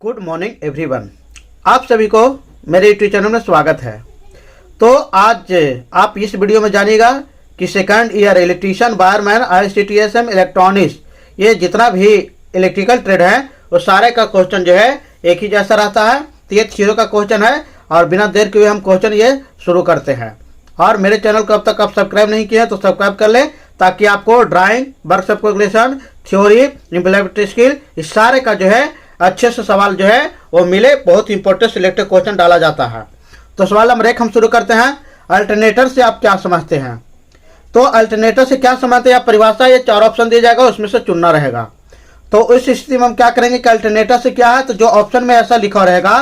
Good morning everyone. आप सभी को मेरे यूट्यूब चैनल में स्वागत है। तो आज आप इस वीडियो में जानिएगा कि second year electrician, wireman, ICTSM, electronics, ये जितना भी इलेक्ट्रिकल ट्रेड है वो सारे का क्वेश्चन जो है एक ही जैसा रहता है। तो ये थ्योरी का क्वेश्चन है और बिना देर के हुए हम क्वेश्चन ये शुरू करते हैं। और मेरे चैनल को अब तक आप सब्सक्राइब नहीं किए हैं तो सब्सक्राइब कर लें, ताकि आपको drawing, workshop calculation, theory, implementation skill, इस सारे का जो है अच्छे से सवाल जो है वो मिले। बहुत इंपॉर्टेंट सिलेक्टेड क्वेश्चन डाला जाता है। तो सवाल नंबर 1 हम शुरू करते हैं। अल्टरनेटर से आप क्या समझते हैं? तो अल्टरनेटर से क्या समझते हैं? परिभाषा, ये 4 ऑप्शन दिया जाएगा, उसमें से चुनना रहेगा। तो इस स्थिति में हम क्या करेंगे कि अल्टरनेटर से क्या है, तो जो ऑप्शन में ऐसा लिखा रहेगा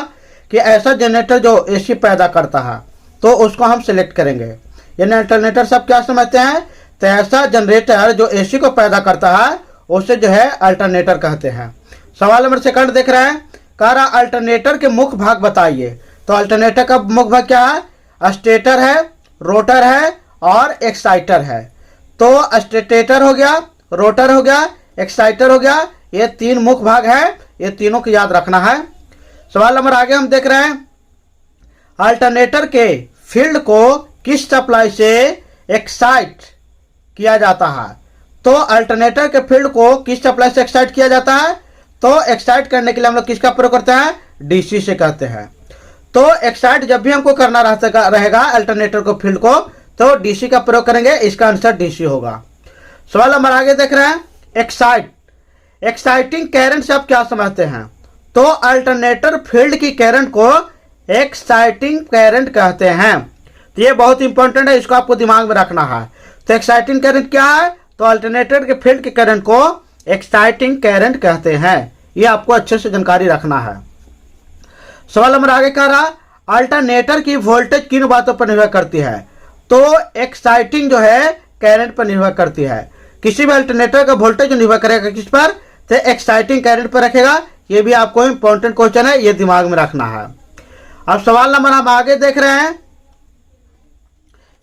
कि ऐसा जनरेटर जो AC पैदा करता है, तो उसको हम सिलेक्ट करेंगे। यानी अल्टरनेटर से आप क्या समझते हैं? तो ऐसा जनरेटर जो AC को पैदा करता है उसे जो है अल्टरनेटर कहते हैं। सवाल नंबर 2 देख रहे हैं, कह रहा अल्टरनेटर के मुख्य भाग बताइए। तो अल्टरनेटर का मुख्य भाग क्या है? स्टेटर है, रोटर है और एक्साइटर है। तो स्टेटर हो गया, रोटर हो गया, एक्साइटर हो गया, ये 3 मुख्य भाग है। ये तीनों को याद रखना है। सवाल नंबर आगे हम देख रहे हैं, अल्टरनेटर के फील्ड को किस सप्लाई से एक्साइट किया जाता है? तो अल्टरनेटर के फील्ड को किस सप्लाई से एक्साइट किया जाता है? तो एक्साइट करने के लिए हम लोग किसका प्रयोग करते हैं? DC से कहते हैं। तो एक्साइट जब भी हमको करना रहेगा अल्टरनेटर को फील्ड को, तो DC का प्रयोग करेंगे। इसका आंसर DC होगा। सवाल नंबर आगे देख रहे हैं, एक्साइटिंग करंट से आप क्या समझते हैं? तो अल्टरनेटर फील्ड की करंट को एक्साइटिंग करंट कहते हैं। तो ये बहुत इंपॉर्टेंट है, इसको आपको दिमाग में रखना है। तो एक्साइटिंग करंट क्या है? तो अल्टरनेटर के फील्ड की करंट को एक्साइटिंग करंट कहते हैं। ये आपको अच्छे से जानकारी रखना है। सवाल नंबर आगे कह रहा, अल्टरनेटर की वोल्टेज किन बातों पर निर्भर करती है? तो एक्साइटिंग जो है करंट पर निर्भर करती है। किसी भी अल्टरनेटर का वोल्टेज निर्भर करेगा किस पर? तो एक्साइटिंग करंट पर रखेगा। ये भी आपको इंपॉर्टेंट क्वेश्चन है, ये दिमाग में रखना है। अब सवाल नंबर हम आगे देख रहे हैं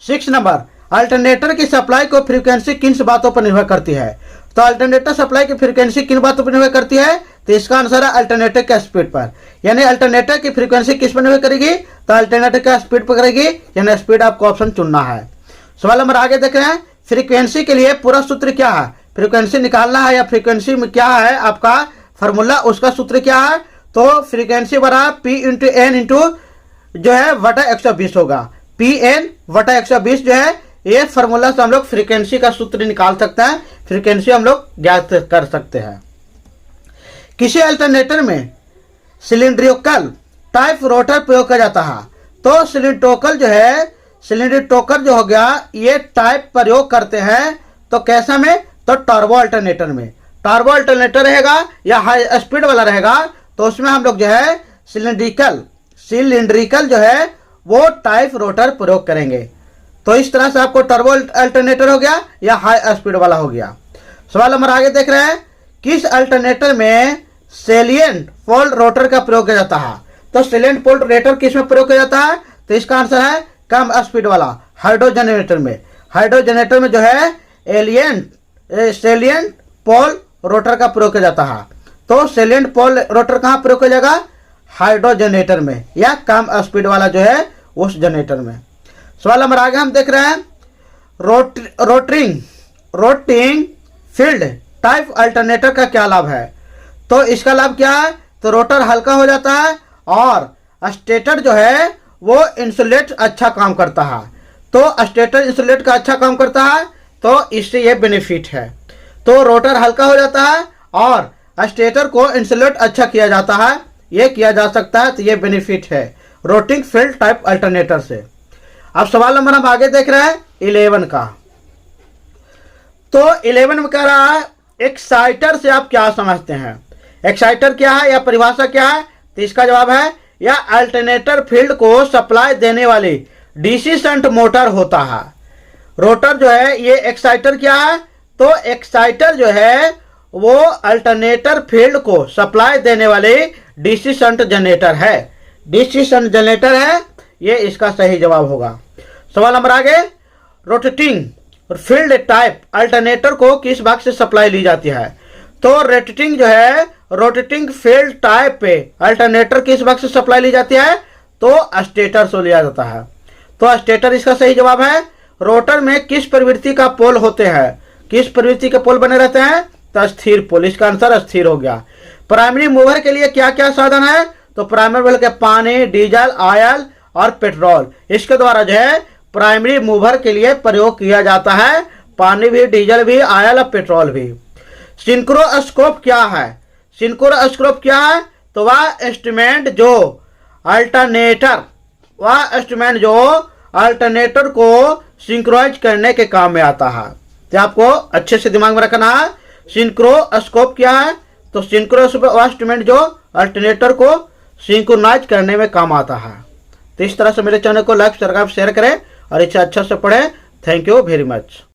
6 नंबर, अल्टरनेटर की सप्लाई को फ्रीक्वेंसी किन बातों पर निर्भर करती है? तो अल्टरनेटर सप्लाई की फ्रीक्वेंसी किन बातों पर निर्भर करती है? तो इसका आंसर है अल्टरनेटर के स्पीड पर। यानी अल्टरनेटर की फ्रीक्वेंसी किस पर निर्भर करेगी? तो अल्टरनेटर का स्पीड पर करेगी। यानी स्पीड आपको ऑप्शन चुनना है। सवाल नंबर आगे देख रहे हैं, फ्रीक्वेंसी के लिए पूरा सूत्र क्या है? फ्रीक्वेंसी निकालना है या फ्रीक्वेंसी में क्या है आपका फॉर्मूला, उसका सूत्र क्या है? तो फ्रीक्वेंसी बराबर P × N जो है बटा 120 होगा। PN बटा 120 जो है, ये फॉर्मूला से हम लोग फ्रीक्वेंसी का सूत्र निकाल सकते हैं। फ्रीक्वेंसी हम लोग ज्ञात कर सकते हैं। किसी अल्टरनेटर में सिलिंड्रिकल टाइप रोटर प्रयोग किया जाता है। तो सिलिंड्रिकल जो हो गया, ये टाइप प्रयोग करते हैं। तो कैसा में? तो टर्बो अल्टरनेटर में। टर्बो अल्टरनेटर रहेगा या हाई स्पीड वाला रहेगा, तो उसमें हम लोग जो है सिलिंड्रिकल जो है वो टाइप रोटर प्रयोग करेंगे। तो इस तरह से आपको टर्बो अल्टरनेटर हो गया या हाई स्पीड वाला हो गया। सवाल नंबर आगे देख रहे हैं, किस अल्टरनेटर में सेलिएंट पोल रोटर का प्रयोग किया जाता है? तो सेलिएंट पोल रोटर किस में प्रयोग किया जाता है? तो इसका आंसर है कम स्पीड वाला हाइड्रो जनरेटर में। हाइड्रो जनरेटर में जो है सेलिएंट पोल रोटर का प्रयोग किया जाता है। तो सेलिएंट पोल रोटर कहाँ प्रयोग किया जाएगा? हाइड्रो जनरेटर में या कम स्पीड वाला जो है उस जनरेटर में। सवाल नंबर आगे हम देख रहे हैं, रोटिंग फील्ड टाइप अल्टरनेटर का क्या लाभ है? तो इसका लाभ क्या है? तो रोटर हल्का हो जाता है और स्टेटर जो है वो इंसुलेट अच्छा काम करता है। तो स्टेटर इंसुलेट का अच्छा काम करता है, तो इससे ये बेनिफिट है। तो रोटर हल्का हो जाता है और स्टेटर को इंसुलेट अच्छा किया जाता है, ये किया जा सकता है। तो ये बेनिफिट है रोटिंग फील्ड टाइप अल्टरनेटर से। अब सवाल नंबर हम आगे देख रहे हैं 11 का। तो 11 में कह रहा है, एक्साइटर से आप क्या समझते हैं? एक्साइटर क्या है या परिभाषा क्या है? तो इसका जवाब है, या अल्टरनेटर फील्ड को सप्लाई देने वाली DC शंट मोटर होता है। रोटर जो है ये एक्साइटर क्या है? तो एक्साइटर जो है वो अल्टरनेटर फील्ड को सप्लाई देने वाले DC शंट जनरेटर है। DC शंट जनरेटर है, ये इसका सही जवाब होगा। सवाल नंबर आगे, रोटेटिंग फील्ड टाइप अल्टरनेटर को किस भाग से सप्लाई ली जाती है? तो रोटेटिंग जो है रोटेटिंग फील्ड टाइप पे अल्टरनेटर किस भाग से सप्लाई ली जाती है, तो स्टेटर से लिया जाता है। तो स्टेटर इसका सही जवाब है। रोटर में किस प्रवृत्ति का पोल होते हैं, किस प्रवृत्ति के पोल बने रहते हैं, तो स्थिर पोल। इसका आंसर स्थिर हो गया। प्राइमरी मूवर के लिए क्या क्या साधन है, तो प्राइमरी मूवर के पानी, डीजल, ऑयल और पेट्रोल, इसके द्वारा जो है प्राइमरी मूवर के लिए प्रयोग किया जाता है। पानी भी, डीजल भी, ऑयल और पेट्रोल भी। सिंक्रोस्कोप क्या है, सिंक्रोस्कोप क्या है, तो वह इंस्ट्रूमेंट जो अल्टरनेटर को सिंक्रोनाइज करने के काम में आता है। तो आपको अच्छे से दिमाग में रखना है सिंक्रोस्कोप क्या है। तो सिंक्रोस्कोप वह इंस्ट्रूमेंट जो अल्टरनेटर को सिंक्रोनाइज करने में काम आता है। तो इस तरह से मेरे चैनल को लाइक, सब्सक्राइब, शेयर करें और इसे अच्छा से पढ़ें। Thank you very much.